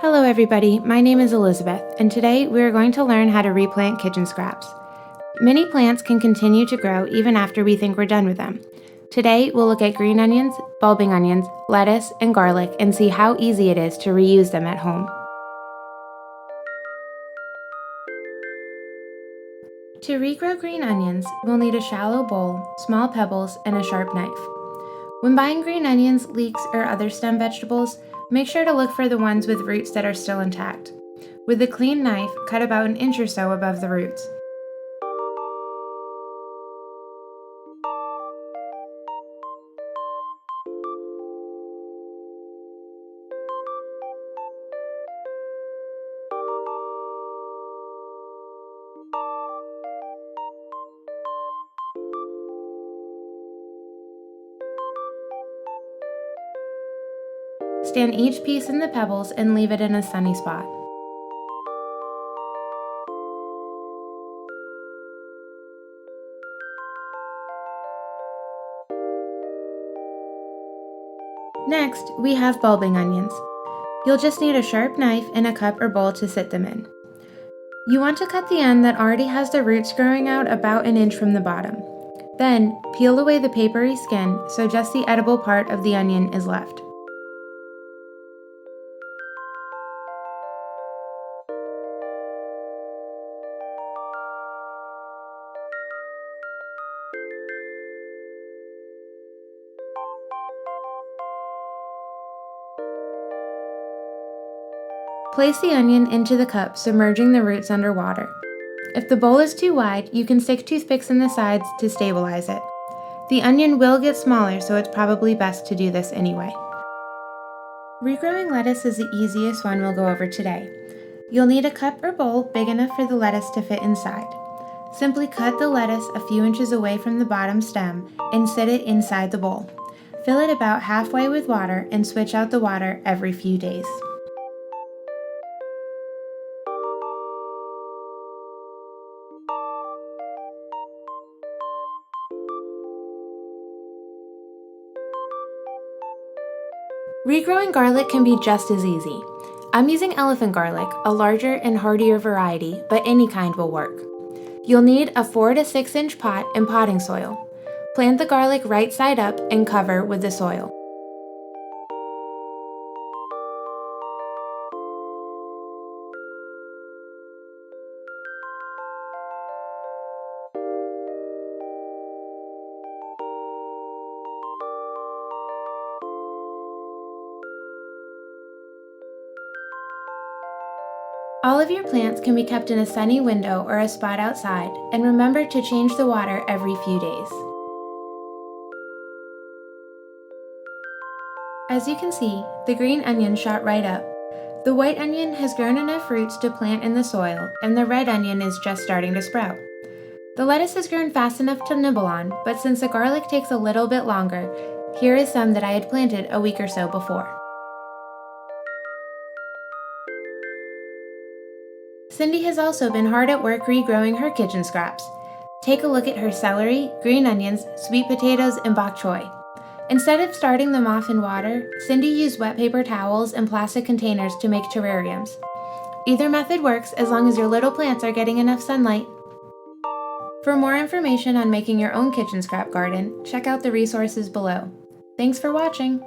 Hello everybody, my name is Elizabeth, and today we are going to learn how to replant kitchen scraps. Many plants can continue to grow even after we think we're done with them. Today we'll look at green onions, bulbing onions, lettuce, and garlic and see how easy it is to reuse them at home. To regrow green onions, we'll need a shallow bowl, small pebbles, and a sharp knife. When buying green onions, leeks, or other stem vegetables, make sure to look for the ones with roots that are still intact. With a clean knife, cut about an inch or so above the roots. Stand each piece in the pebbles and leave it in a sunny spot. Next, we have bulbing onions. You'll just need a sharp knife and a cup or bowl to sit them in. You want to cut the end that already has the roots growing out about an inch from the bottom. Then, peel away the papery skin so just the edible part of the onion is left. Place the onion into the cup, submerging the roots under water. If the bowl is too wide, you can stick toothpicks in the sides to stabilize it. The onion will get smaller, so it's probably best to do this anyway. Regrowing lettuce is the easiest one we'll go over today. You'll need a cup or bowl big enough for the lettuce to fit inside. Simply cut the lettuce a few inches away from the bottom stem and sit it inside the bowl. Fill it about halfway with water and switch out the water every few days. Regrowing garlic can be just as easy. I'm using elephant garlic, a larger and hardier variety, but any kind will work. You'll need a 4 to 6 inch pot and potting soil. Plant the garlic right side up and cover with the soil. All of your plants can be kept in a sunny window or a spot outside, and remember to change the water every few days. As you can see, the green onion shot right up. The white onion has grown enough roots to plant in the soil, and the red onion is just starting to sprout. The lettuce has grown fast enough to nibble on, but since the garlic takes a little bit longer, here is some that I had planted a week or so before. Cindy has also been hard at work regrowing her kitchen scraps. Take a look at her celery, green onions, sweet potatoes, and bok choy. Instead of starting them off in water, Cindy used wet paper towels and plastic containers to make terrariums. Either method works as long as your little plants are getting enough sunlight. For more information on making your own kitchen scrap garden, check out the resources below. Thanks for watching!